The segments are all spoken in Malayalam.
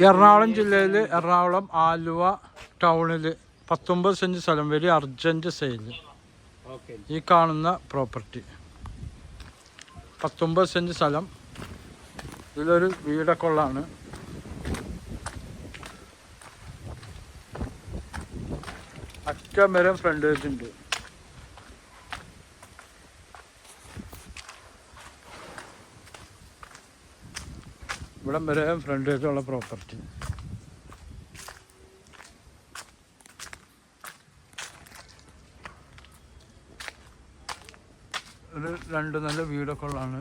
എറണാകുളം ജില്ലയിൽ എറണാകുളം ആലുവ ടൗണിൽ 19 സെൻറ്റ് സ്ഥലം വെരി അർജൻറ്റ് സെയിൽ. ഈ കാണുന്ന പ്രോപ്പർട്ടി 19 സെൻറ്റ് സ്ഥലം. ഇതിലൊരു വീടൊക്കെ ഉള്ളതാണ്. അറ്റം വരെ ഫ്രണ്ടേജ് ഉണ്ട്. ഇവിടം വരെ ഫ്രണ്ടേജ് ഉള്ള പ്രോപ്പർട്ടി. ഒരു 2 നല്ല വീടൊക്കെ ഉള്ളതാണ്.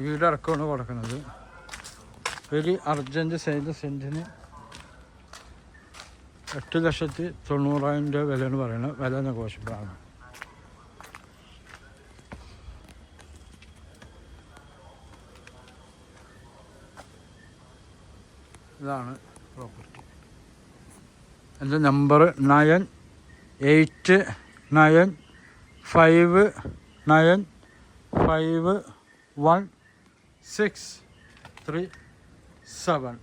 വീടിറക്കമാണ് കൊടുക്കുന്നത്. Very urgent sale. സെൻറ്റിന് 8,90,000 രൂപ വിലയാണ് പറയുന്നത്. വില നെഗോഷ്യബിളാണ്. ഇതാണ് പ്രോപ്പർട്ടി. എൻ്റെ നമ്പർ 9895516337.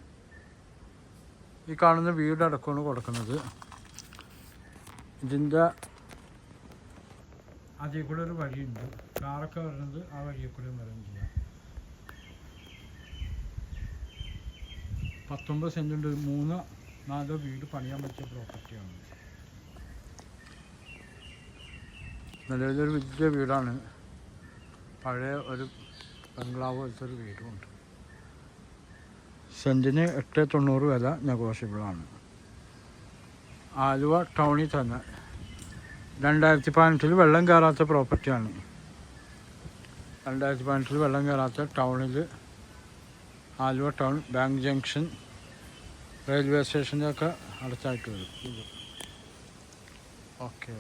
ഈ കാണുന്ന വീടടക്കമാണ് കൊടുക്കുന്നത്. ഇതിൻ്റെ അതിൽ കൂടെ ഒരു വഴിയുണ്ട്. കാറൊക്കെ വരുന്നത് ആ വഴിയിൽ കൂടെ വരാൻ ചെയ്യാം. 19 സെൻറ്റുണ്ട്. 3-4 വീട് പണിയാൻ പറ്റിയ പ്രോപ്പർട്ടിയാണ്. നിലവിലൊരു വലിയ വീടാണ്. പഴയ ഒരു ബംഗ്ലാവ് പോലത്തെ ഒരു വീടുമുണ്ട്. സെൻറ്റിന് 8,90 വില നെഗോഷ്യബിളാണ്. ആലുവ ടൗണിൽ തന്നെ 2018 വെള്ളം കയറാത്ത പ്രോപ്പർട്ടിയാണ്. 2018 വെള്ളം കയറാത്ത ടൗണിൽ Aluva town, bank junction, railway സ്റ്റേഷനൊക്കെ അടുത്തായിട്ട് വരും. ഓക്കെ.